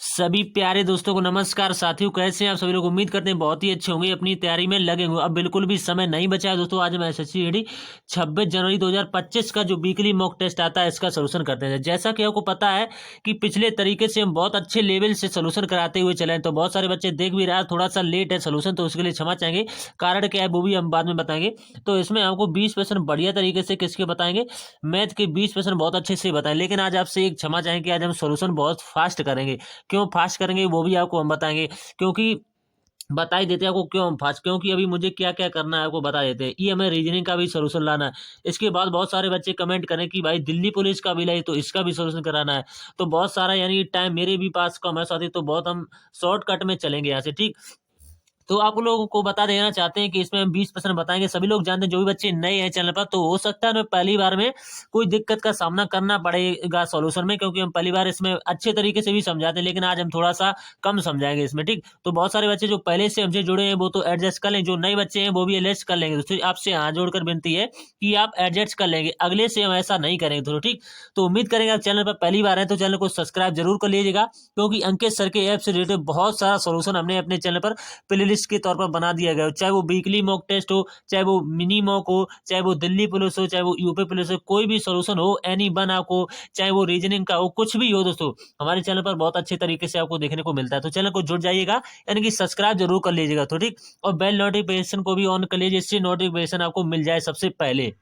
सभी प्यारे दोस्तों को नमस्कार। साथियों, कैसे हैं आप सभी लोग? उम्मीद करते हैं बहुत ही अच्छे होंगे, अपनी तैयारी में लगे होंगे। अब बिल्कुल भी समय नहीं बचा है दोस्तों। आज हम एसएससी जीडी 26 जनवरी 2025 का जो वीकली मॉक टेस्ट आता है इसका सोल्यूशन करते हैं। जैसा कि आपको पता है कि पिछले तरीके से हम बहुत अच्छे लेवल से सोल्यूशन कराते हुए चले हैं, तो बहुत सारे बच्चे देख भी रहे हैं। थोड़ा सा लेट है सोल्यूशन, तो उसके लिए क्षमा चाहेंगे। कारण क्या है वो भी हम बाद में बताएंगे। तो इसमें आपको 20% बढ़िया तरीके से किसके बताएंगे, मैथ के 20% बहुत अच्छे से बताएं। लेकिन आज आपसे एक क्षमा चाहेंगे कि आज हम सोल्यूशन बहुत फास्ट करेंगे। क्यों फास्ट करेंगे वो भी आपको हम बताएंगे, क्योंकि बता ही देते हैं आपको क्यों हम फास्ट, क्योंकि अभी मुझे क्या क्या करना है आपको बता देते हैं। ये हमें रीजनिंग का भी सोल्यूशन लाना है। इसके बाद बहुत सारे बच्चे कमेंट करें कि भाई दिल्ली पुलिस का भी लाई तो इसका भी सोल्यूशन कराना है। तो बहुत सारा यानी टाइम मेरे भी पास कम है साथी, तो बहुत हम शॉर्टकट में चलेंगे यहाँ से, ठीक। तो आप लोगों को बता देना चाहते हैं कि इसमें हम 20% बताएंगे। सभी लोग जानते हैं, जो भी बच्चे नए हैं चैनल पर, तो हो सकता है उन्हें पहली बार में कोई दिक्कत का सामना करना पड़ेगा सॉल्यूशन में, क्योंकि हम पहली बार इसमें अच्छे तरीके से भी समझाते हैं, लेकिन आज हम थोड़ा सा कम समझाएंगे इसमें, ठीक। तो बहुत सारे बच्चे जो पहले से हमसे जुड़े हैं वो तो एडजस्ट कर लेंगे, जो नए बच्चे हैं वो भी एडजस्ट कर लेंगे। दोस्तों आपसे हाथ जोड़कर विनती है कि आप एडजस्ट कर लेंगे, अगले से हम ऐसा नहीं करेंगे दोस्तों, ठीक। तो उम्मीद करेंगे आप चैनल पर पहली बार है तो चैनल को सब्सक्राइब जरूर कर लीजिएगा, क्योंकि अंकित सर के ऐप से रिलेटेड बहुत सारा सोल्यूशन हमने अपने चैनल पर प्लेलिस्ट के तौर पर बना दिया गया हो। चाहे वो वीकली मॉक टेस्ट हो, चाहे वो मिनी मॉक हो, चाहे वो दिल्ली पुलिस हो, चाहे वो यूपी पुलिस हो, कोई भी सोल्यूशन हो, एनी वन आपको, चाहे वो रीजनिंग का हो, कुछ भी हो दोस्तों, हमारे चैनल पर बहुत अच्छे तरीके से आपको देखने को मिलता है। तो चैनल को जुड़ जाइएगा, यानी कि सब्सक्राइब जरूर कर लीजिएगा, तो ठीक। और बेल नोटिफिकेशन को भी ऑन कर लीजिए, इससे नोटिफिकेशन आपको मिल जाए सबसे पहले,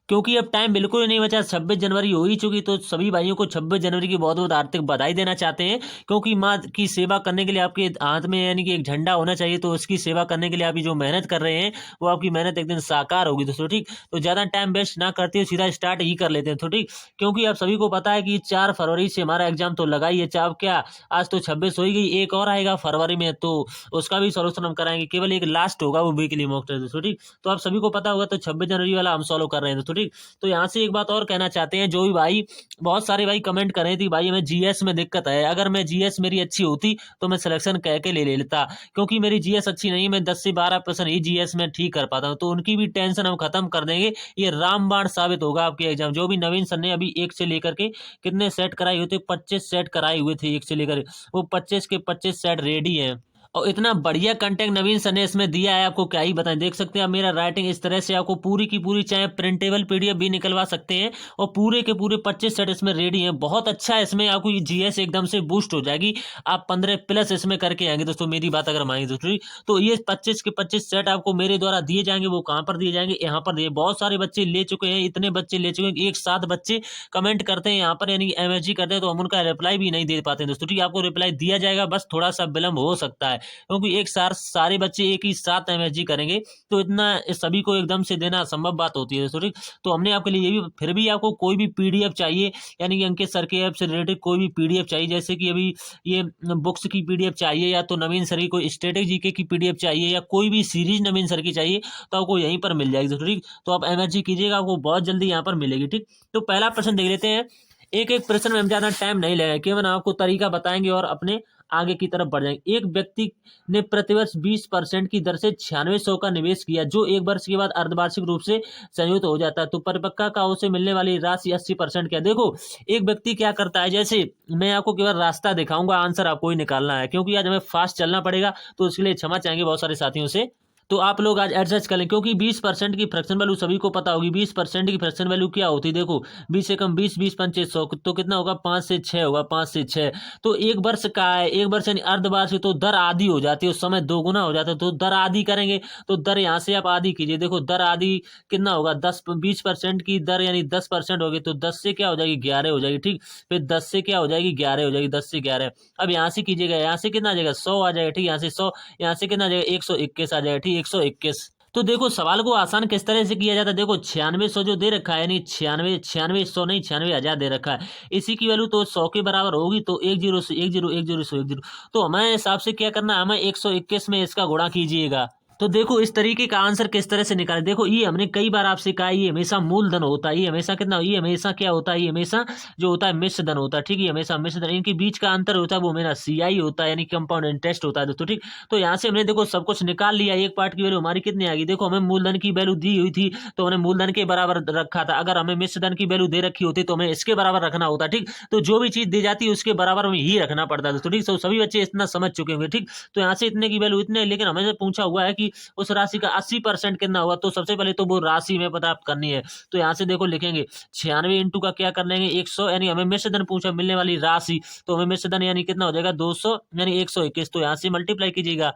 क्योंकि अब टाइम बिल्कुल ही नहीं बचा। 26 जनवरी हो ही चुकी, तो सभी भाइयों को 26 जनवरी की बहुत बहुत आर्थिक बधाई देना चाहते हैं, क्योंकि माँ की सेवा करने के लिए आपके हाथ में यानी कि एक झंडा होना चाहिए। तो उसकी सेवा करने के लिए आप जो मेहनत कर रहे हैं वो आपकी मेहनत एक दिन साकार होगी दोस्तों, ठीक। तो ज़्यादा टाइम वेस्ट ना करते हुए सीधा स्टार्ट ही कर लेते हैं, तो ठीक। क्योंकि आप सभी को पता है कि 4 फरवरी से हमारा एग्जाम तो लगा ही है। चाहे क्या, आज तो 26 हो ही गई, एक और आएगा फरवरी में, तो उसका भी सोल्यूशन हम कराएंगे। केवल एक लास्ट होगा वो वीकली मॉक टेस्ट दोस्तों, ठीक। तो आप सभी को पता होगा, तो 26 जनवरी वाला हम सॉल्व कर रहे हैं दोस्तों, ठीक। तो यहाँ से एक बात और कहना चाहते हैं, जो भी भाई, बहुत सारे भाई कमेंट कर रहे थे भाई हमें जीएस में दिक्कत है। अगर मैं जीएस मेरी अच्छी होती तो मैं सिलेक्शन कह के ले लेता, क्योंकि मेरी जीएस अच्छी नहीं है। मैं 10 से 12% ही जीएस में ठीक कर पाता हूँ, तो उनकी भी टेंशन हम खत्म कर देंगे। ये रामबाण साबित होगा आपके एग्जाम। जो भी नवीन सर ने अभी 1 से लेकर के कितने सेट कराए हुए थे, 25 सेट कराए हुए थे 1 से लेकर, वो 25 के 25 सेट रेडी हैं। और इतना बढ़िया कंटेंट नवीन सर ने इसमें दिया है, आपको क्या ही बताएं। देख सकते हैं आप मेरा राइटिंग इस तरह से, आपको पूरी की पूरी चाहे प्रिंटेबल पीडीएफ भी निकलवा सकते हैं, और पूरे के पूरे 25 सेट इसमें रेडी हैं। बहुत अच्छा है, इसमें आपको ये जीएस एकदम से बूस्ट हो जाएगी। आप 15 प्लस इसमें करके आएंगे दोस्तों, मेरी बात अगर मानेंगे दोस्तों। तो ये 25 के 25 सेट आपको मेरे द्वारा दिए जाएंगे। वो कहाँ पर दिए जाएंगे, यहाँ पर दिए। बहुत सारे बच्चे ले चुके हैं, इतने बच्चे ले चुके हैं कि एक साथ बच्चे कमेंट करते हैं यहाँ पर, यानी एमएसजी करते हैं, तो हम उनका रिप्लाई भी नहीं दे पाते हैं दोस्तों, ठीक। आपको रिप्लाई दिया जाएगा, बस थोड़ा सा विलंब हो सकता है, क्योंकि एक साथ सारे बच्चे एक ही साथ एमएसजी करेंगे, तो इतना सभी को एकदम से देना असंभव बात होती है, सॉरी। तो हमने आपके लिए ये भी, फिर भी आपको कोई भी पीडीएफ चाहिए, यानी कि अंकित सर के ऐप से रिलेटेड कोई भी पीडीएफ चाहिए, जैसे कि अभी ये बुक्स की पीडीएफ चाहिए, या तो नवीन सर की कोई स्टैटिक जीके की पीडीएफ चाहिए, या कोई भी सीरीज नवीन सर की चाहिए, तो आपको यहीं पर मिल जाएगी, ठीक। तो आप एमएसजी कीजिएगा, आपको बहुत जल्दी यहाँ पर मिलेगी, ठीक। तो पहला प्रश्न देख लेते हैं। एक एक प्रश्न में हम ज्यादा टाइम नहीं लगेगा, केवल आपको तरीका बताएंगे और अपने आगे की तरफ बढ़ जाएंगे। एक व्यक्ति ने प्रतिवर्ष 20% की दर से 9600 का निवेश किया, जो एक वर्ष के बाद अर्धवार्षिक रूप से संयुक्त हो जाता है, तो परिपक्वता का उसे मिलने वाली राशि 80% क्या। देखो, एक व्यक्ति क्या करता है, जैसे मैं आपको केवल रास्ता दिखाऊंगा, आंसर आपको ही निकालना है, क्योंकि आज हमें फास्ट चलना पड़ेगा, तो उसके लिए क्षमा चाहेंगे बहुत सारे साथियों से। तो आप लोग आज एडजस्ट कर लें, क्योंकि 20% की फ्रैक्शन वैल्यू सभी को पता होगी। 20% की फ्रैक्शन वैल्यू क्या होती है, देखो 20 से कम 20, 20 पंचे 100, तो कितना होगा, 5 से 6 होगा, 5 से 6। तो एक वर्ष का है, एक वर्ष यानी अर्धवार्षिक, तो दर आधी हो जाती है, उस समय दोगुना हो जाता है, तो दर आधी करेंगे। तो दर यहाँ से आप आधी कीजिए, देखो दर आधी कितना होगा, 20% की दर यानी 10% होगी, तो 10 से क्या हो जाएगी, 11 हो जाएगी, ठीक। फिर 10 से क्या हो जाएगी, 11 हो जाएगी, 10 से 11। अब यहाँ से कीजिएगा, यहाँ से कितना आ जाएगा, 100 आ जाएगा, ठीक। यहाँ से 100, यहाँ से कितना आ जाएगा, 121 आ जाएगा, ठीक, 121। तो देखो सवाल को आसान किस तरह से किया जाता है। देखो 9600 जो दे रखा है, यानी 9600 नहीं 96,000 दे रखा है, इसी की वैल्यू तो 100 के बराबर होगी, तो 10 से 10 10 10 10। तो हमारे हिसाब से क्या करना है, हमें 121 में इसका गुणा कीजिएगा। तो देखो इस तरीके का आंसर किस तरह से निकाले। देखो ये हमने कई बार आपसे कहा, ये हमेशा मूलधन होता है, ये हमेशा कितना, ये हमेशा क्या होता है, ये हमेशा जो होता है मिश्र धन होता है, ठीक है, हमेशा मिश्र धन। इनके बीच का अंतर होता है वो मेरा CI होता है, यानी कंपाउंड इंटरेस्ट होता है दोस्तों, ठीक। तो यहाँ से हमने देखो सब कुछ निकाल लिया। एक पार्ट की वैल्यू हमारी कितनी आ गई, देखो हमें मूलधन की वैल्यू दी हुई थी तो हमने मूलधन के बराबर रखा था। अगर हमें मिश्र धन की वैल्यू दे रखी होती तो हमें इसके बराबर रखना होता, ठीक। तो जो भी चीज दी जाती है उसके बराबर में ही रखना पड़ता है दोस्तों, ठीक। तो सभी बच्चे इतना समझ चुके होंगे, ठीक। तो यहाँ से इतने की वैल्यू इतने, लेकिन हमें से पूछा हुआ है कि उस राशि का 80% कितना होगा। तो सबसे पहले तो वो राशि में पता करनी है। तो यहाँ से देखो लिखेंगे 96 इंटू का क्या कर लेंगे 100, यानी हमें मिश्र धन पूछा मिलने वाली राशि। तो हमें मिश्र धन यानी कितना हो जाएगा 200, यानी 121। तो यहाँ से मल्टीप्लाई कीजिएगा।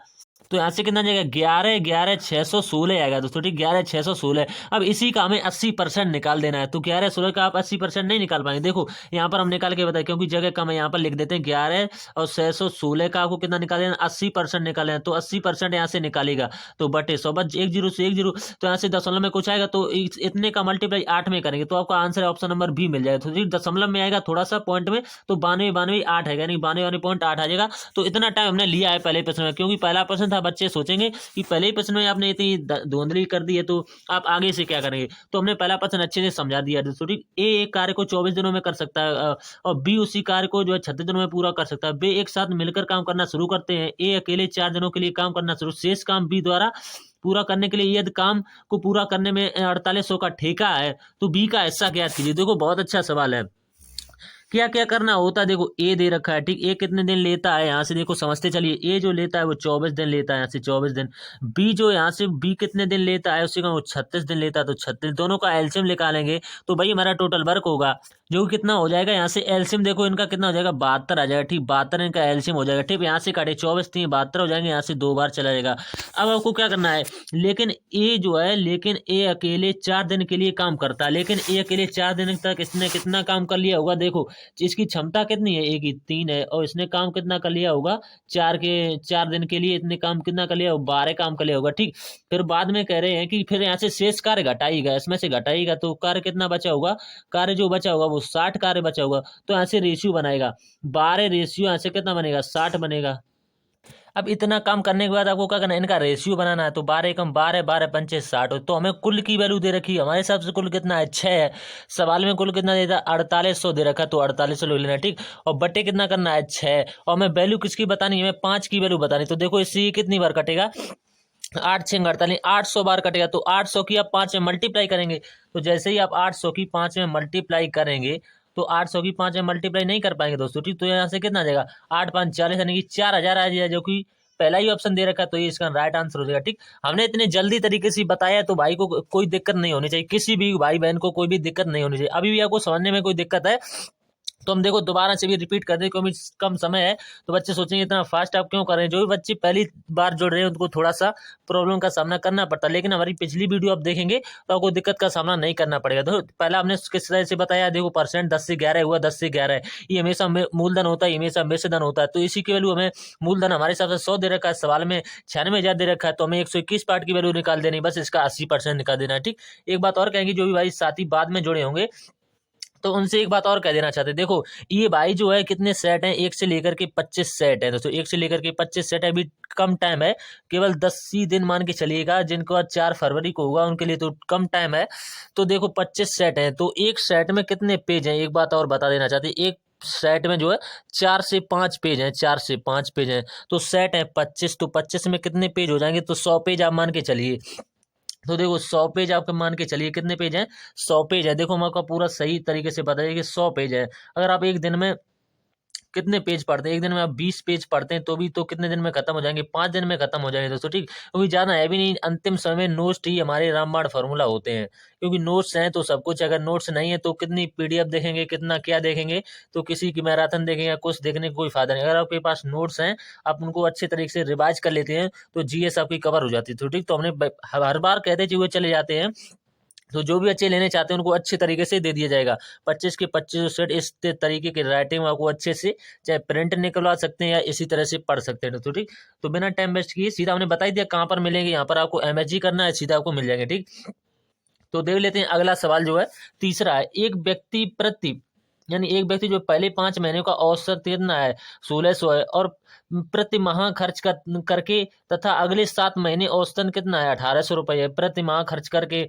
तो यहाँ से कितना जाएगा 11,11,616 आएगा दोस्तों, ठीक। 11,616। अब इसी का हमें 80% निकाल देना है। तो 11,16 का आप 80% नहीं निकाल पाएंगे। देखो यहाँ पर हम निकाल के बताए, क्योंकि जगह कम है, यहाँ पर लिख देते हैं 11 और 616 का आपको कितना निकाल देना 80% निकाले हैं। तो 80% यहाँ से निकालेगा तो बटे 100, बच 1 जीरो से 1 जीरो। तो यहाँ से दशमलव में कुछ आएगा तो इतने का मल्टीप्लाई 8 में करेंगे तो आपका आंसर ऑप्शन नंबर बी मिल जाएगा। तो दशमलव में आएगा थोड़ा सा पॉइंट में, तो 92,92,8 है, यानी 92,92.8 आ जाएगा। तो इतना टाइम हमने लिया है पहले प्रश्न में, क्योंकि पहला प्रश्न था। बच्चे सोचेंगे कि पहले ही प्रश्न में आपने इतनी धुंधली कर दी है तो आप आगे से क्या करेंगे। तो हमने पहला प्रश्न अच्छे से समझा दिया दोस्तों, ठीक। ए एक कार्य को 24 दिनों में कर सकता है और बी उसी कार्य को जो है 36 दिनों में पूरा कर सकता है। बे एक साथ मिलकर काम करना शुरू करते हैं। ए अकेले 4 दिनों के लिए काम करना शुरू, शेष काम बी द्वारा पूरा करने के लिए यदि काम को पूरा करने में 4800 का ठेका है तो बी का हिस्सा ज्ञात कीजिए। देखो बहुत अच्छा सवाल है। क्या क्या करना होता है, देखो ए दे रखा है, ठीक। ए कितने दिन लेता है, यहाँ से देखो समझते चलिए। ए जो लेता है वो 24 दिन लेता है, यहाँ से 24 दिन। बी जो यहाँ से बी कितने दिन लेता है, उससे वो 36 दिन लेता है, तो 36। दोनों का एलसीएम निकालेंगे तो भाई हमारा टोटल वर्क होगा जो कितना हो जाएगा। यहाँ से एलसीएम देखो इनका कितना हो जाएगा 72 आ जाएगा, ठीक। 72 इनका एलसीएम हो जाएगा, ठीक। यहाँ से काटे 24 3 72 हो जाएंगे, यहाँ से 2 बार चला जाएगा। अब आपको क्या करना है, लेकिन ए जो है, लेकिन ए अकेले 4 दिन के लिए काम करता है, लेकिन ए अकेले 4 दिन तक इसने कितना काम कर लिया होगा। देखो इसकी क्षमता कितनी है, ए की 3 है, और इसने काम कितना कर लिया होगा 4 दिन के लिए इतने काम कितना कर लिया होगा 12 काम कर लिया होगा, ठीक। फिर बाद में कह रहे हैं कि फिर यहाँ से शेष कार्य घटाएगा, इसमें से घटाएगा तो कार्य कितना बचा होगा, कार्य जो बचा होगा वो 60 कार्य बचा होगा। तो यहाँ से रेशियो बनाएगा 12 रेशियो, यहाँ से कितना बनेगा 60 बनेगा। अब इतना काम करने के बाद आपको क्या करना है, इनका रेशियो बनाना है। तो 12 एकम 12, 12 पंचे 60। तो हमें कुल की वैल्यू दे रखी है, हमारे हिसाब से कुल कितना है 6 है। सवाल में कुल कितना देता है 4800 दे रखा है, तो 4800 ले लेना, ठीक। और बट्टे कितना करना है 6, और हमें वैल्यू किसकी बतानी है, हमें 5 की वैल्यू बतानी। तो देखो इससे कितनी बार कटेगा 8 6 48, 800 बार कटेगा। तो 800 की आप 5 में मल्टीप्लाई करेंगे। तो जैसे ही आप 800 की 5 में मल्टीप्लाई करेंगे तो 800 की 5 में मल्टीप्लाई नहीं कर पाएंगे दोस्तों, ठीक। तो यहाँ से कितना आ जाएगा 8 5 40, यानी कि 4000 आ जाएगा, जो कि पहला ही ऑप्शन दे रखा है। तो ये इसका राइट आंसर हो जाएगा, ठीक। हमने इतने जल्दी तरीके से बताया तो भाई को कोई दिक्कत नहीं होनी चाहिए, किसी भी भाई बहन को कोई भी दिक्कत नहीं होनी चाहिए। अभी भी आपको समझने में कोई दिक्कत है तो हम देखो दोबारा से भी रिपीट कर दें, क्योंकि कम समय है तो बच्चे सोचेंगे इतना फास्ट आप क्यों कर रहे हैं। जो भी बच्चे पहली बार जुड़ रहे हैं उनको थोड़ा सा प्रॉब्लम का सामना करना पड़ता है, लेकिन हमारी पिछली वीडियो आप देखेंगे तो आपको दिक्कत का सामना नहीं करना पड़ेगा। तो पहला हमने किस तरह से बताया, देखो परसेंट 10 से 11 हुआ, 10 से 11 है, ये हमेशा मूलधन होता है, हमेशा मिश्र धन होता है। तो इसी की वैल्यू हमें मूलधन हमारे हिसाब से 100 दे रखा है, सवाल में 96,000 दे रखा है, तो हमें 121 पार्ट की वैल्यू निकाल देनी, बस इसका 80% निकाल देना है, ठीक। एक बात और कहेंगे, जो भी भाई साथी बाद में जुड़े होंगे तो उनसे एक बात और कह देना चाहते हैं। देखो ये भाई जो है कितने सेट हैं, 1 से लेकर के 25 सेट है दोस्तों, 1 से लेकर के 25 सेट है। अभी कम टाइम है, केवल 10 ही दिन मान के चलिएगा, जिनको आज 4 फरवरी को होगा उनके लिए तो कम टाइम है। तो देखो 25 सेट है, तो एक सेट में कितने पेज हैं, एक बात और बता देना चाहते हैं। एक सेट में जो है 4 से 5 पेज हैं, 4 से 5 पेज हैं, तो सेट है 25, तो 25 में कितने पेज हो जाएंगे, तो 100 पेज आप मान के चलिए। तो देखो 100 पेज आपके मान के चलिए, कितने पेज हैं 100 पेज है। देखो हम आपका पूरा सही तरीके से बताइए कि 100 पेज है। अगर आप एक दिन में कितने पेज पढ़ते हैं, एक दिन में आप 20 पेज पढ़ते हैं तो भी तो कितने दिन में खत्म हो जाएंगे, 5 दिन में खत्म हो जाएंगे दोस्तों, ठीक। क्योंकि ज़्यादा है भी नहीं, अंतिम समय में नोट्स ही हमारे रामबाण फार्मूला होते हैं। क्योंकि नोट्स हैं तो सब कुछ, अगर नोट्स नहीं है तो कितनी पीडीएफ देखेंगे, कितना क्या देखेंगे, तो किसी की मैराथन देखेंगे या कुछ देखने का कोई फायदा नहीं। अगर आपके पास नोट्स हैं, आप उनको अच्छे तरीके से रिवाइज कर लेते हैं तो जीएस आपकी कवर हो जाती है, तो ठीक। तो हमने हर बार कहते हुए चले जाते हैं, तो जो भी अच्छे लेने चाहते हैं उनको अच्छे तरीके से दे दिया जाएगा। 25 के 25 सेट इस तरीके की राइटिंग आपको अच्छे से चाहे प्रिंट निकलवा सकते हैं या इसी तरह से पढ़ सकते हैं, तो ठीक। तो बिना टाइम वेस्ट किए सीधा हमने बता ही दिया कहाँ पर मिलेंगे, यहाँ पर आपको एमएसजी करना है, सीधा आपको मिल जाएंगे, ठीक। तो देख लेते हैं अगला सवाल जो है तीसरा है, एक व्यक्ति प्रति यानी एक व्यक्ति जो पहले 5 महीने का औसत कितना है 1600 है, और प्रति माह खर्च करके तथा अगले 7 महीने औसतन कितना है 1800 रुपये है प्रति माह खर्च करके,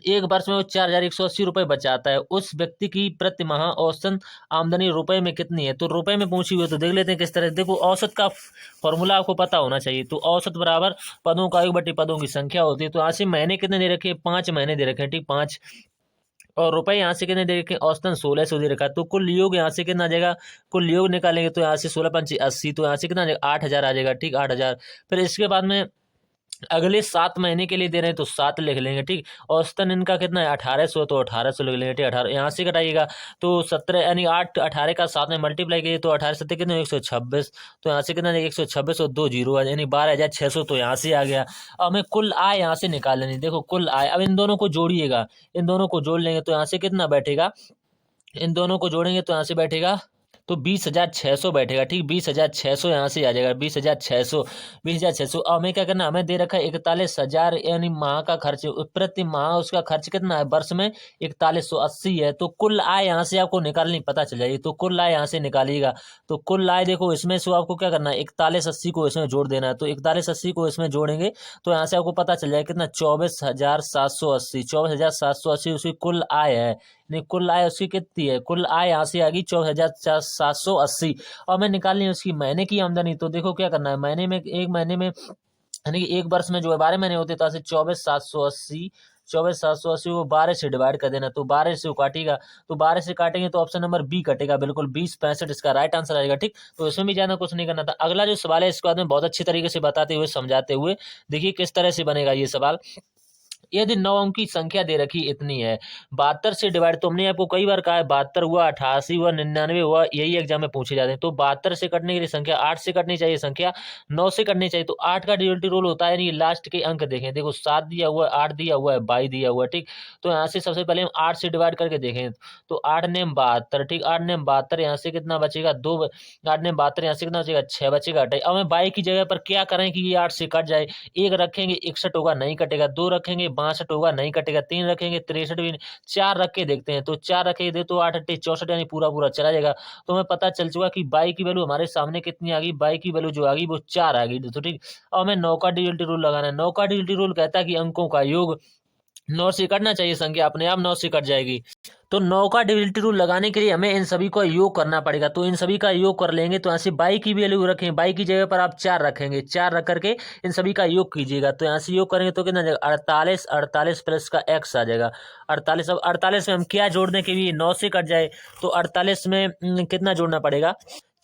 एक वर्ष में वो 4180 रुपये बचाता है। उस व्यक्ति की प्रति माह औसतन आमदनी रुपए में कितनी है? तो रुपए में पूछी हुई है, तो देख लेते हैं किस तरह। देखो, औसत का फॉर्मूला आपको पता होना चाहिए। तो औसत बराबर पदों का योग बटे पदों की संख्या होती है। तो यहाँ से महीने कितने दे रखे हैं? 5 महीने दे रखे हैं, ठीक, 5। और रुपए यहाँ से कितने दे रखे हैं? औसतन 1600 दे रखा है। तो कुल योग यहाँ से कितना आ जाएगा? कुल योग निकालेंगे तो यहाँ से 16×5 = 80, तो यहाँ से कितना आ जाएगा? 8000 आ जाएगा, ठीक, 8000। फिर इसके बाद में अगले 7 महीने के लिए दे रहे हैं तो 7 लिख लेंगे, ठीक। औसतन इनका कितना है 1800, तो 1800 लिख लेंगे, ठीक। 18 यहाँ से घटाइएगा तो 17, यानी 8 18 का 7 में मल्टीप्लाई कीजिए तो 18 7 कितने 126। तो यहाँ से कितना 126 और 2 जीरो यानी 12600, तो यहाँ से आ गया। अब हमें कुल आय यहाँ से निकाल लेनी। देखो कुल आय, अब इन दोनों को जोड़िएगा, इन दोनों को जोड़ लेंगे तो यहाँ से कितना बैठेगा? इन दोनों को जोड़ेंगे तो यहाँ से बैठेगा तो 20,600 बैठेगा, ठीक। 20,600 यहाँ से आ जाएगा, 20,600। 20,600। अब हमें क्या करना? हमें दे रखा है 41,000, यानी माह का खर्च, प्रति माह उसका खर्च कितना है वर्ष में? 4180 है। तो कुल आय यहाँ से आपको निकालनी पता चल जाएगी। तो कुल आय यहाँ से निकालिएगा। तो कुल आय देखो, इसमें से आपको क्या करना है? 4180 को इसमें जोड़ देना है। तो 4180 को इसमें जोड़ेंगे तो यहाँ से आपको पता चल जाएगा कितना? 24,780। 24,780 उसकी कुल आय है। नहीं, कुल आय उसकी कितनी है? कुल आय यहाँ से आ गई 24,780। और हमें निकालनी है उसकी महीने की आमदनी। तो देखो क्या करना है, महीने में, एक महीने में, यानी कि एक वर्ष में जो है 12 महीने होते, तो ऐसे 24,780, 24,780 को 12 से डिवाइड कर देना। तो 12 से वो काटेगा, तो 12 से काटेंगे तो ऑप्शन नंबर बी कटेगा, बिल्कुल 2065 इसका राइट आंसर आएगा, ठीक। तो इसमें भी ज्यादा कुछ नहीं करना था। अगला जो सवाल है इसके बाद में बहुत अच्छी तरीके से बताते हुए, समझाते हुए, देखिए किस तरह से बनेगा ये सवाल। यदि 9 अंक की संख्या दे रखी इतनी है, 72 से डिवाइड, तो हमने आपको कई बार कहा है 72 हुआ, 88 हुआ, 99 हुआ, यही एग्जाम में पूछे जाते हैं। तो 72 से कटने के लिए संख्या 8 से कटनी चाहिए, संख्या 9 से कटनी चाहिए। तो 8 का ड्यूअलिटी रूल होता है, यानी लास्ट के अंक देखें। देखो 7 दिया हुआ है, 8 दिया हुआ है, 22 दिया हुआ है, ठीक। तो यहाँ से सबसे पहले हम 8 से डिवाइड करके देखें तो 8 ने 72, ठीक। 8 ने 72, यहाँ से कितना बचेगा? 2। 8 ने 72, यहाँ से कितना बचेगा? 6 बचेगा। अब हमें 22 की जगह पर क्या करें कि ये 8 से कट जाए? 1 रखेंगे 61 होगा, नहीं कटेगा। 2 रखेंगे 62 होगा, नहीं कटेगा। 3 रखेंगे 63 भी नहीं। 4 रख के देखते हैं, तो 4 रखे दे तो 8 8 64, यानी पूरा पूरा चला जाएगा। तो हमें पता चल चुका कि 22 की वैल्यू हमारे सामने कितनी आ गई? 22 की वैल्यू जो आ गई वो 4 आ गई, तो ठीक। अब हमें 9 का ड्यूअलिटी रूल लगाना है। 9 का ड्यूअलिटी रूल कहता है कि अंकों का योग 9 से कटना चाहिए, संख्या अपने आप 9 से कट जाएगी। तो 9 का ड्यूअलिटी रूल लगाने के लिए हमें इन सभी का योग करना पड़ेगा। तो इन सभी का योग कर लेंगे, तो यहाँ से 22 की वैल्यू रखें, 22 की जगह पर आप 4 रखेंगे, 4 रख करके इन सभी का योग कीजिएगा। तो यहाँ से योग करेंगे तो कितना जाएगा? 48, 48 प्लस का x आ जाएगा 48। अब 48 में हम क्या जोड़ दें कि ये 9 से कट जाए? तो 48 में कितना जोड़ना पड़ेगा?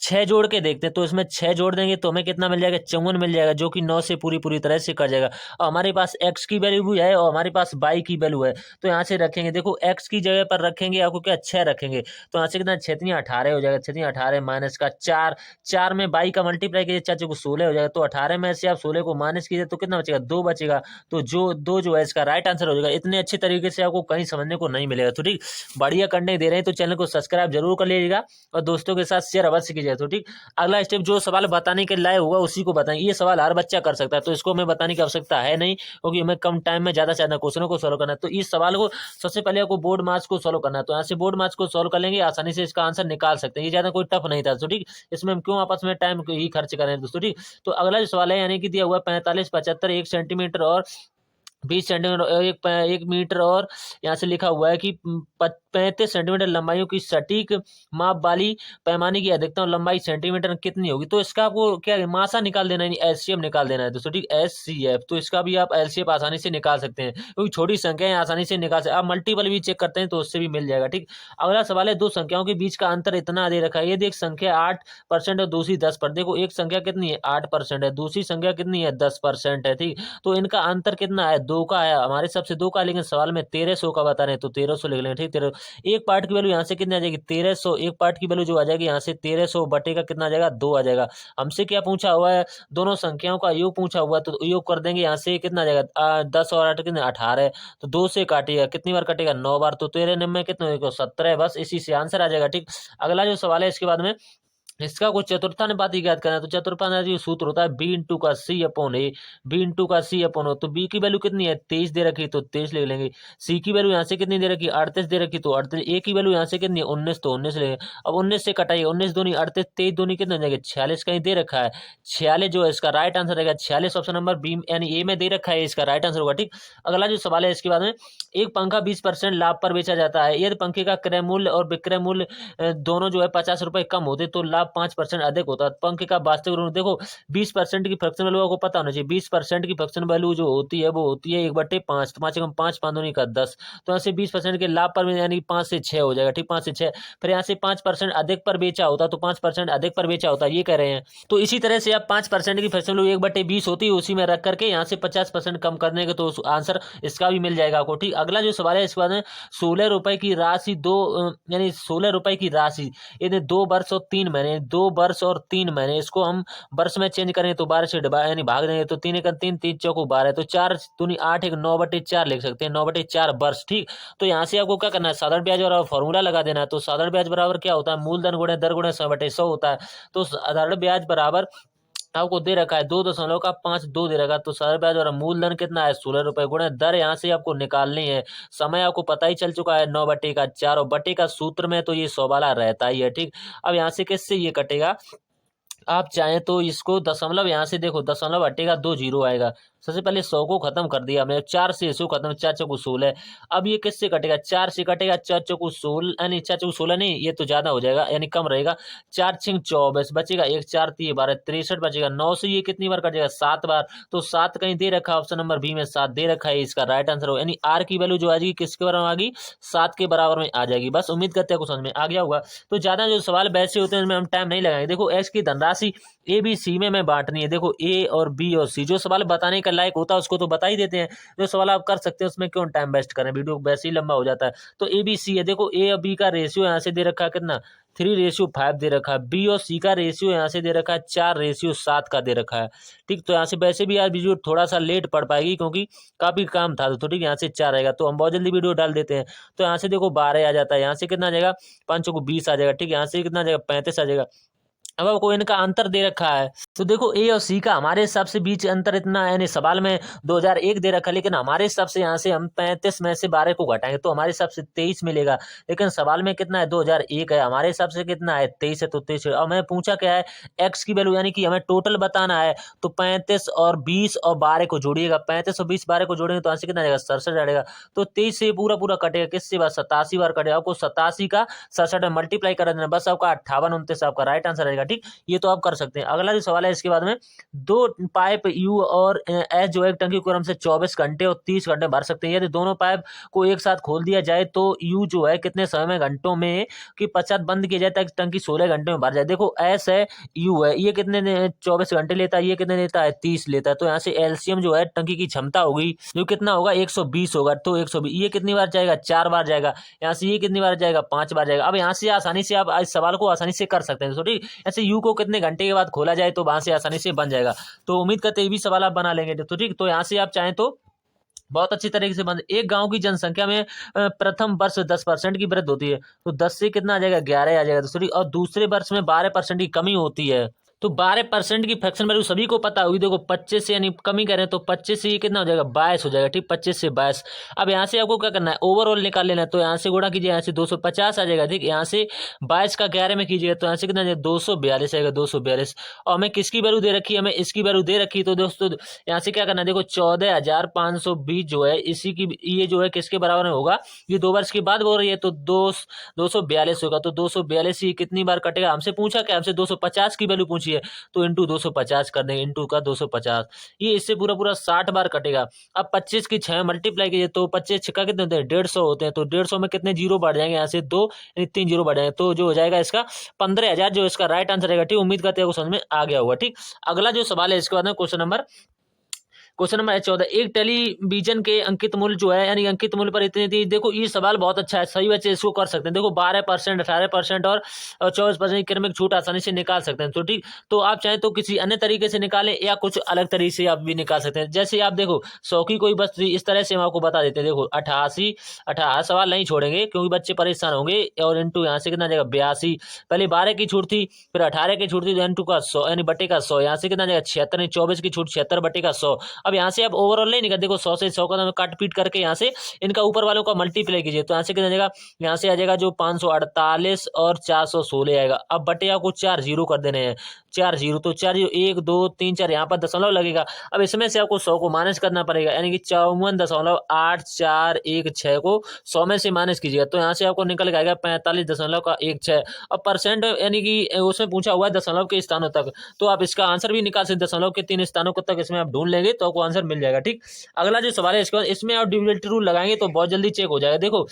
6 जोड़ के देखते हैं। तो इसमें 6 जोड़ देंगे तो हमें कितना मिल जाएगा? 54 मिल जाएगा, जो कि 9 से पूरी पूरी तरह से कट जाएगा। और हमारे पास x की वैल्यू भी है और हमारे पास y की वैल्यू है, तो यहाँ से रखेंगे। देखो x की जगह पर रखेंगे आपको क्या? 6 रखेंगे, तो यहाँ से कितना? 6 3 18 हो जाएगा। 6 3 18 माइनस का 4, 4 में y का मल्टीप्लाई कीजिए, 4 को 16 हो जाएगा। तो 18 में से आप 16 को माइनस कीजिए तो कितना बचेगा? 2 बचेगा। तो जो 2 जो है इसका राइट आंसर हो जाएगा। इतने अच्छे तरीके से आपको कहीं समझने को नहीं मिलेगा, तो ठीक। बढ़िया कंटेंट दे रहे हैं तो चैनल को सब्सक्राइब जरूर कर लीजिएगा और दोस्तों के साथ शेयर अवश्य कीजिएगा, तो ठीक। अगला स्टेप जो सवाल बताने के लायक होगा उसी को बताएं। ये सवाल हर बच्चा कर सकता है, तो इसको हमें बताने की आवश्यकता है नहीं, क्योंकि हमें कम टाइम में ज्यादा से ज्यादा क्वेश्चनों को सोल्व करना है। तो इस सवाल को सबसे पहले आपको बोर्ड मार्क्स को सोल्व करना है। तो यहाँ से बोर्ड मार्क्स को सोल्व कर लेंगे, आसानी से इसका आंसर निकाल सकते हैं। ये ज्यादा कोई टफ नहीं था, तो ठीक। इसमें हम क्यों आपस में टाइम ही खर्च करें दोस्तों, ठीक। तो अगला जो सवाल है, यानी कि दिया हुआ 45 75 1 सेंटीमीटर और 20 सेंटीमीटर 1 मीटर, और यहाँ से लिखा हुआ है कि 35 सेंटीमीटर लंबाइयों की सटीक माप वाली पैमाने की अधिकतम लंबाई सेंटीमीटर में कितनी होगी? तो इसका आपको क्या है? मासा निकाल देना है, एलसीएम निकाल देना है दोस्तों, ठीक। एचसीएफ, तो इसका भी आप एलसीएफ आसानी से निकाल सकते हैं, क्योंकि छोटी संख्याएं आसानी से निकाल सकते हैं। आप मल्टीपल भी चेक करते हैं तो उससे भी मिल जाएगा, ठीक। अगला सवाल है, दो संख्याओं के बीच का अंतर इतना दे रखा है। यदि एक संख्या 8% और दूसरी 10%, देखो एक संख्या कितनी है? 8% है, दूसरी संख्या कितनी है? 10% है, ठीक। तो इनका अंतर कितना है? 2 का है, हमारे सबसे 2 का, लेकिन सवाल में 1300 का बता रहे हैं, तो 1300 लिख लेंगे, ठीक। 1300, एक पार्ट की वैल्यू यहाँ से कितनी आ जाएगी? 1300। एक पार्ट की वैल्यू जो आ जाएगी यहाँ से 1300 बटे का कितना आ जाएगा? 2 आ जाएगा। हमसे क्या पूछा हुआ है? दोनों संख्याओं का योग पूछा हुआ है, तो योग कर देंगे। यहाँ से कितना आ जाएगा? 10 और 8 कितने? 18। तो 2 से काटिएगा, कितनी बार कटेगा? 9 बार। तो 13 9 में कितने? 17 है, बस इसी से आंसर आ जाएगा, ठीक। अगला जो सवाल है इसके बाद में, इसका कुछ चतुर्थानुपाती ज्ञात करना है, तो चतुर्थानुपाती सूत्र होता है बी इंटू का सी अपॉन ए, बी इंटू का सी अपॉन ओ। तो बी की वैल्यू कितनी है 23 दे रखी, तो 23 ले लेंगे। सी की वैल्यू यहाँ से कितनी दे रखी 38 दे रखी, तो 38। ए की वैल्यू यहाँ से कितनी है 19, तो 19 लेंगे। अब 19 से कटाइए, 19 दूनी 38, 23 दूनी कितने हो जाएंगे 46 कहीं दे रखा है। 46 जो है इसका राइट आंसर रहेगा, 46 ऑप्शन नंबर बी यानी ए में दे रखा है, इसका राइट आंसर होगा। ठीक, अगला जो सवाल है इसके बाद में, एक पंखा 20% लाभ पर बेचा जाता है, यदि पंखे का क्रय मूल्य और विक्रय मूल्य दोनों जो है 50 रुपए कम होते तो लाभ 5% अधिक होता है। पंखे का वास्तविक ऋण देखो 20% की फ्रैक्शन वैल्यू आपको पता होना चाहिए। 20% की फ्रैक्शन वैल्यू जो होती है वो होती है 1/5, तो 5 एकम 5, 5 दूनी का 10। तो यहाँ से 20% के लाभ पर यानी 5 से 6 हो जाएगा। ठीक, 5 से 6। फिर यहाँ से 5% अधिक पर बेचा होता, तो 5% अधिक पर बेचा होता, ये कह रहे हैं। तो इसी तरह से आप 5% की फ्रैक्शन वैल्यू 1/20 होती है, उसी में रख करके यहाँ से 50% कम करने के तो आंसर इसका भी मिल जाएगा आपको। ठीक, अगला जो सवाल है इसके बाद में, 16 रुपए की राशि यानी 16 रुपए की राशि यदि 2 वर्ष और 3 महीने, 2 वर्ष और 3 महीने, इसको हम वर्ष में चेंज करें तो 12 से यानी भाग देंगे, तो 3 एकम 3, 3 चौको 12, तो 4 दूनी 8, एक 9/4 लिख सकते हैं, 9/4 वर्ष। ठीक, तो यहाँ से आपको क्या करना है, साधारण ब्याज बराबर फॉर्मूला लगा देना है। तो साधारण ब्याज बराबर क्या होता है, मूलधन गुणे दर गुणे 100/100 होता है। तो साधारण ब्याज बराबर आपको दे रखा है 2.52 दे रखा, तो साधारण ब्याज और मूलधन कितना है 16 रुपए, गुणे दर यहाँ से आपको निकालनी है। समय आपको पता ही चल चुका है 9/4, और बटे का सूत्र में तो ये 100 वाला रहता ही है। ठीक, अब यहाँ से किससे ये कटेगा, आप चाहें तो इसको दशमलव, यहाँ से देखो दशमलव हटेगा 2 जीरो आएगा। सबसे पहले 100 को खत्म कर दिया हमने, 4 से 100 खत्म, 4 चौको 16। अब ये किससे कटेगा, 4 से कटेगा, 4 चौको 16 यानी 4 चौको 16 नहीं, ये तो ज्यादा हो जाएगा यानी कम रहेगा। 4 छिंग 24 बचेगा, 1 4 3 12 63 बचेगा। 9 से ये कितनी बार कटेगा 7 बार, तो 7 कहीं दे रखा है ऑप्शन नंबर बी में, 7 दे रखा है, इसका राइट आंसर हो। यानी आर की वैल्यू जो आ जाएगी किसके बराबर आ गई 7 के बराबर में आ जाएगी। बस उम्मीद करते हैं कुछ समझ में आ गया होगा। तो ज्यादा जो सवाल वैसे होते हैं उनमें हम टाइम नहीं लगाएंगे। देखो एक्स की धनराशि ए बी सी में बांटनी है। देखो ए और बी और सी, जो सवाल बताने का लायक होता है उसको तो बता ही देते हैं, जो सवाल आप कर सकते हैं उसमें क्यों टाइम वेस्ट करें, वीडियो वैसे ही लंबा हो जाता है। तो ए बी सी है, देखो ए और बी का रेशियो यहाँ से दे रखा है कितना 3:5 दे रखा है। बी और सी का रेशियो यहाँ से दे रखा है 4:7 का दे रखा है। ठीक, तो यहाँ से वैसे भी यार वीडियो थोड़ा सा लेट पढ़ पाएगी क्योंकि काफी काम था, तो ठीक यहाँ से 4 आएगा, तो हम बहुत जल्दी वीडियो डाल देते हैं। तो यहाँ से देखो 12 आ जाता है, यहाँ से कितना आ जाएगा 5 को 20 आ जाएगा। ठीक, यहाँ से कितना आ जाएगा 35 आ जाएगा। अब आपको इनका अंतर दे रखा है, तो देखो ए और सी का हमारे हिसाब से बीच अंतर इतना है, यानी सवाल में 2001 दे रखा है, लेकिन हमारे हिसाब से यहाँ से हम 35 में से 12 को घटाएंगे तो हमारे हिसाब से 23 मिलेगा। लेकिन सवाल में कितना है 2001 है, हमारे हिसाब से कितना है 23 है, तो 23 है। और मैंने पूछा क्या है एक्स की वैल्यू, यानी कि हमें टोटल बताना है। तो 35 और 20 और 12 को जोड़िएगा, 35 और 20 12 को जोड़ेंगे तो यहाँ से कितना जाएगा 67 आएगा। तो 23 से पूरा पूरा कटेगा, किससे बार 87 बार कटेगा। आपको 87 का 67 में मल्टीप्लाई कर देना, बस आपका 58 29 आपका राइट आंसर रहेगा। ठीक, ये तो आप कर सकते हैं। अगला जो सवाल है इसके बाद में, 2 पाइप यू और एस जो है एक टंकी को क्रम से 24 घंटे और 30 घंटे भर सकते हैं। यदि दोनों पाइप को एक साथ खोल दिया जाए तो यू जो है कितने समय में घंटों में कि 50 बंद किया जाए ताकि टंकी 16 घंटे में भर जाए। देखो एस है यू है, ये कितने 24 घंटे लेता है, ये कितने लेता है 30 लेता है। तो यहाँ से एलसीएम जो है टंकी की क्षमता होगी जो कितना होगा 120 होगा। तो 120 ये कितनी बार जाएगा 4 बार जाएगा। यहाँ से ये कितनी बार जाएगा 5 बार जाएगा। अब यहाँ से आसानी से आप इस सवाल को आसानी से कर सकते हैं। तो ठीक, ऐसे यू को कितने घंटे के बाद खोला जाए तो वहां से आसानी से बन जाएगा। तो उम्मीद करते हैं ये भी सवाल आप बना लेंगे। तो ठीक, तो यहाँ से आप चाहें तो बहुत अच्छी तरीके से बन, एक गांव की जनसंख्या में प्रथम वर्ष 10% की वृद्धि होती है, तो 10 से कितना आ जाएगा 11 आ जाएगा दूसरी, और दूसरे वर्ष में 12% की कमी होती है। तो 12% की फ्रैक्शन वैल्यू सभी को पता होगी। देखो 25 से यानी कमी करें तो 25 से ये कितना हो जाएगा 22 हो जाएगा। ठीक, 25 से 22। अब यहाँ से आपको क्या करना है ओवरऑल निकाल लेना है, तो यहाँ से गुणा कीजिए, यहाँ से 250 आ जाएगा। ठीक, यहाँ से 22 का 11 में कीजिएगा तो यहाँ से कितना 242 आएगा 242। और हमें किसकी वैल्यू दे रखी है, हमें इसकी वैल्यू दे रखी है। तो दोस्तों यहाँ से क्या करना है, देखो 14,520 जो है इसी की, ये जो है किसके बराबर में होगा, ये 2 वर्ष के बाद बोल रही है, तो 242 होगा। तो 242 ये कितनी बार कटेगा, हमसे पूछा क्या, हमसे 250 की वैल्यू पूछी है, तो इंटू 250 कर देंगे, इंटू का 250, ये इससे पूरा पूरा 60 बार कटेगा। अब 25 की 6 मल्टीप्लाई कीजिए तो 25 छक्का कितने होते हैं 150 होते हैं। तो 150 में कितने जीरो बढ़ जाएंगे, यहाँ से 2 यानी 3 जीरो बढ़ जाएंगे, तो जो हो जाएगा इसका 15,000 जो इसका राइट आंसर रहेगा। ठीक, उम्मीद करते हैं समझ में आ गया होगा। ठीक, अगला जो सवाल है इसके बाद में क्वेश्चन नंबर क्वेश्चन नंबर 14, एक टेलीविजन के अंकित मूल्य जो है यानी अंकित मूल्य पर इतनी थी। देखो ये सवाल बहुत अच्छा है, सही बच्चे इसको कर सकते हैं। देखो 12%, 18% और 24% की क्रमिक छूट आसानी से निकाल सकते हैं। तो ठीक, तो आप चाहें तो किसी अन्य तरीके से निकालें या कुछ अलग तरीके से आप भी निकाल सकते हैं। जैसे आप देखो 100 की कोई वस्तु थी, इस तरह से हम आपको बता देते हैं। देखो 88, 18 सवाल नहीं छोड़ेंगे क्योंकि बच्चे परेशान होंगे। और इंटू यहाँ से कितना जाएगा 82, पहले 12 की छूट थी, फिर 18 की छूट थी, तो इंटू का 100 यानी बटे का 100, यहाँ से कितना जाएगा 76, 24 की छूट 76 बटे का 100। अब यहाँ से आप ओवरऑल नहीं निकाल, देखो 100 से 100 का काट पीट करके यहाँ से इनका ऊपर वालों का मल्टीप्लाई कीजिए, तो यहाँ से कितना जाएगा, यहाँ से आ जाएगा जो 548 और 416 आएगा। अब बटे आपको 4 जीरो कर देने हैं, 4 जीरो, तो 4 जीरो 1 2 3 4, यहाँ पर दशमलव लगेगा। अब इसमें से आपको 100 को माइनस करना पड़ेगा, यानी कि 54.8416 को 100 में से माइनस कीजिएगा, तो यहाँ से आपको निकल के आएगा 45.16। अब परसेंट यानी कि उसमें पूछा हुआ है दशमलव के स्थानों तक, तो आप इसका आंसर भी निकाल सकते, दशमलव के 3 स्थानों को तक इसमें आप ढूंढ लेंगे तो आपको आंसर मिल जाएगा। ठीक, अगला जो सवाल है इसमें आप डिविडेंड रूल लगाएंगे तो बहुत जल्दी चेक हो जाएगा। देखो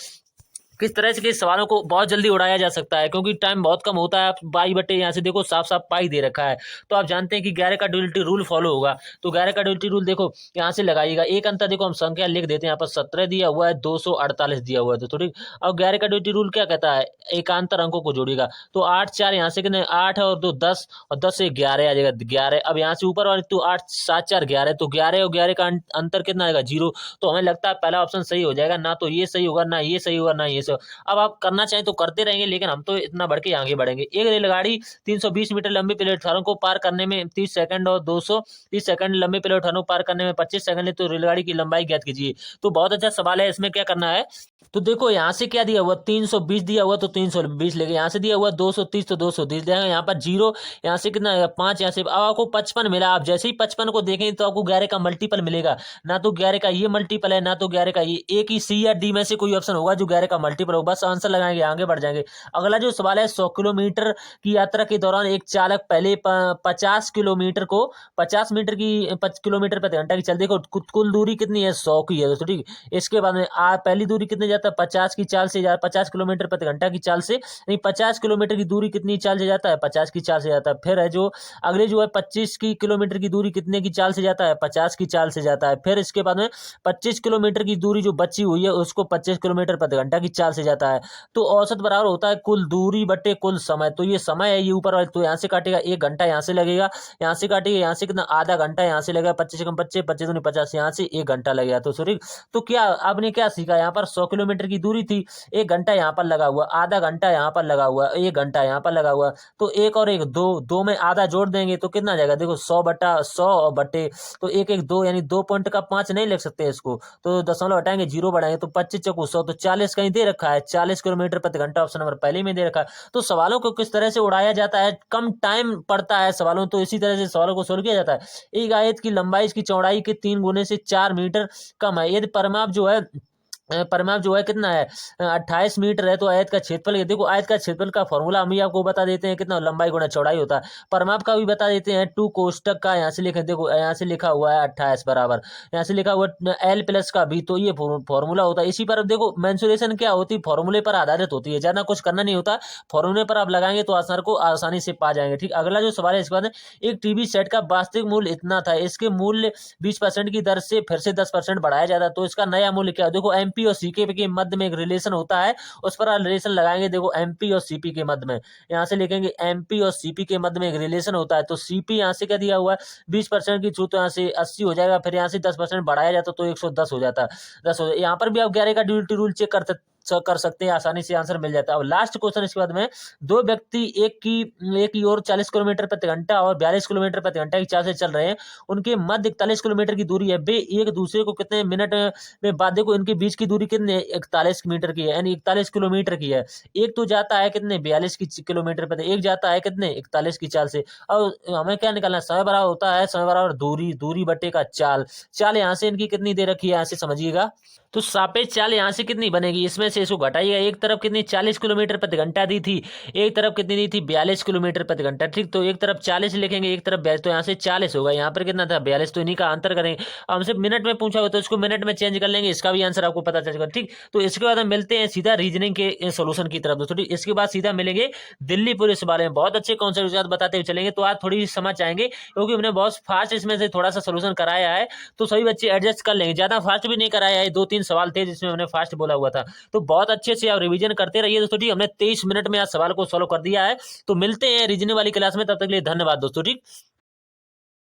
किस तरह से के सवालों को बहुत जल्दी उड़ाया जा सकता है, क्योंकि टाइम बहुत कम होता है। आप बाई बटे यहाँ से देखो साफ साफ पाई दे रखा है, तो आप जानते हैं कि 11 का ड्यूलिटी रूल फॉलो होगा। तो 11 का ड्यूलिटी रूल देखो यहाँ से लगाइएगा, एक अंतर देखो हम संख्या लिख देते हैं, यहाँ पर 17 दिया हुआ है, 248 दिया हुआ है, तो ठीक। अब 11 का ड्यूलिटी रूल क्या कहता है, एकांतर अंकों को जोड़ेगा, तो 8 4 यहाँ से कितने 8 और 2 10, और 10 से 11 आ जाएगा 11। अब यहाँ से ऊपर वाले तो 8 7 4 11, तो 11 और 11 का अंतर कितना आएगा 0। तो हमें लगता है पहला ऑप्शन सही हो जाएगा, ना तो ये सही होगा, ना ये सही होगा, ना ये सही। अब आप करना चाहें तो करते रहेंगे, लेकिन हम तो इतना बढ़ के आगे बढ़ेंगे। एक रेलगाड़ी 320 मीटर लंबी प्लेटफार्म को पार करने में 30 सेकंड और 230 सेकंड लंबे प्लेटफार्म को पार करने में 25 सेकंड ले, तो रेलगाड़ी की लंबाई ज्ञात कीजिए। तो बहुत अच्छा सवाल है, इसमें क्या करना है, तो देखो यहाँ से क्या दिया हुआ 320 दिया हुआ, तो 320 लेंगे, यहाँ से दिया हुआ 230 तो 230 देंगे, यहाँ पर 0, यहाँ से कितना 5, यहाँ से अब आपको 55 मिला। आप जैसे ही 55 को देखेंगे तो आपको 11 का मल्टीपल मिलेगा, ना तो 11 का ये मल्टीपल है, ना तो 11 का ये, एक ही सी या डी में से कोई ऑप्शन होगा जो 11 का मल्टीपल होगा। बस आंसर लगाएंगे, आगे बढ़ जाएंगे। अगला जो सवाल है, 100 किलोमीटर की यात्रा के दौरान एक चालक पहले 50 किलोमीटर को 50 मीटर की किलोमीटर प्रति घंटा की चल, देखो कुल दूरी कितनी है 100 की है दोस्तों, ठीक। इसके बाद में पहली दूरी कितने जाता है 50 की चाल से 50 किलोमीटर प्रति घंटा की चाल से, नहीं 50 किलोमीटर की दूरी कितनी चाल से जाता है 50 की चाल से जाता है। फिर है जो अगले जो है 25 की किलोमीटर की दूरी कितने की चाल से जाता है 50 की चाल से जाता है। फिर इसके बाद में 25 किलोमीटर की दूरी जो बची हुई है उसको 25 किलोमीटर प्रति घंटा की चाल से जाता है। तो औसत बराबर होता है कुल दूरी बटे कुल समय, तो ये समय है ये ऊपर वाले, तो यहाँ से काटेगा 1 घंटा, यहाँ से लगेगा, यहाँ से काटेगा, यहाँ से कितना आधा घंटा, यहाँ से लगेगा 25 कम 25 25 दूनी 50, यहाँ से 1 घंटा लगेगा। तो सॉरी, तो क्या आपने क्या सीखा, यहाँ पर 100 किलोमीटर की दूरी थी, 1 घंटा यहाँ पर लगा हुआ, आधा घंटा यहाँ पर लगा हुआ, 1 घंटा यहाँ पर लगा हुआ, तो 1 और 1 2 में आधा जोड़ देंगे तो कितना जाएगा, देखो 100 बटा 100 बटे, तो 1 1 2 यानी 2 पॉइंट का 5 नहीं लिख सकते इसको, तो दशमलव हटाएंगे 0 बढ़ाएंगे, तो 25 चौको 100, तो 40 कहीं दे रखा है, 40 किलोमीटर प्रति घंटा ऑप्शन नंबर पहले में दे रखा है। तो सवालों को किस तरह से उड़ाया जाता है, कम टाइम पड़ता है सवालों, तो इसी तरह से सवालों को सोल्व किया जाता है। एक आयत की लंबाई इसकी चौड़ाई के 3 गुने से 4 मीटर कम है, यदि परिमाप जो है कितना है 28 मीटर है, तो आयत का क्षेत्रफल, देखो आयत का क्षेत्रफल का फॉर्मूला हम ही आपको बता देते हैं, कितना लंबाई गुना चौड़ाई होता है। परिमाप का भी बता देते हैं, 2 कोष्टक का यहाँ से लिखे, देखो यहाँ से लिखा हुआ है 28 बराबर, यहाँ से लिखा हुआ एल प्लस का भी, तो ये फॉर्मूला होता है। इसी पर देखो मेंसुरेशन क्या होती है, फॉर्मूले पर आधारित होती है, ज्यादा कुछ करना नहीं होता, फॉर्मूले पर आप लगाएंगे तो आंसर को आसानी से पा जाएंगे। ठीक, अगला जो सवाल है इसके बाद, एक टीवी सेट का वास्तविक मूल्य इतना था, इसके मूल्य 20% की दर से फिर से 10% बढ़ाया जाता है, तो इसका नया मूल्य क्या है, देखो एमपी और सीके के मध्य में एक रिलेशन होता है, उस पर रिलेशन लगाएंगे। देखो एमपी और सीपी के मध्य में, यहाँ से लिखेंगे एमपी और सीपी के मध्य में एक रिलेशन होता है, तो सीपी यहाँ से क्या दिया हुआ है 20% की छूट, तो यहाँ से 80 हो जाएगा, फिर यहाँ से 10% बढ़ाया जाता तो 110 हो जाता, 10 हो जाता। यहाँ पर भी आप 11 का ड्यूटी रूल चेक कर सकते हैं, आसानी से आंसर मिल जाता है। अब लास्ट क्वेश्चन इसके बाद में, दो व्यक्ति एक की ओर 40 किलोमीटर प्रति घंटा और 42 किलोमीटर प्रति घंटा की चाल से चल रहे हैं, उनके मध्य 41 किलोमीटर की दूरी है, वे एक दूसरे को कितने मिनट में बाद, देखो इनके बीच की दूरी कितने 41 मीटर की है, यानी 41 किलोमीटर की है। एक तो जाता है कितने 42 की किलोमीटर प्रति, एक जाता है कितने 41 की चाल से। और हमें क्या निकालना है, समय बराबर होता है समय बराबर दूरी, दूरी बटे का चाल, चाल यहाँ से इनकी कितनी दे रखी है यहाँ से समझिएगा। तो सापेक्ष चाल यहाँ से कितनी बनेगी, इसमें से इसको घटाइएगा। एक तरफ कितनी 40 किलोमीटर प्रति घंटा दी थी, एक तरफ कितनी दी थी 42 किलोमीटर प्रति घंटा। ठीक, तो एक तरफ 40 लिखेंगे, एक तरफ 42, तो यहाँ से 40 होगा। यहाँ पर कितना था 42, तो इन्हीं का अंतर करेंगे। अब हमसे मिनट में पूछा हो तो इसको मिनट में चेंज कर लेंगे, इसका भी आंसर आपको पता चलेगा। ठीक, तो इसके बाद हम मिलते हैं सीधा रीजनिंग के सोल्यूशन की तरफ दोस्तों। ठीक, इसके बाद सीधा मिलेंगे दिल्ली पुलिस बारे में, बहुत अच्छे कॉन्सेप्ट के साथ बताते हुए चलेंगे। तो आज थोड़ी समझ आएंगे क्योंकि हमने बहुत फास्ट इसमें से थोड़ा सा सोल्यूशन कराया है, तो सभी बच्चे एडजस्ट कर लेंगे। ज्यादा फास्ट भी नहीं कराया है, 2-3 सवाल थे जिसमें हमने फास्ट बोला हुआ था। तो बहुत अच्छे से आप रिवीजन करते रहिए दोस्तों। ठीक, हमने 23 मिनट में आज सवाल को सॉल्व कर दिया है। तो मिलते हैं रीजनिंग वाली क्लास में, तब तक के लिए धन्यवाद दोस्तों। ठीक।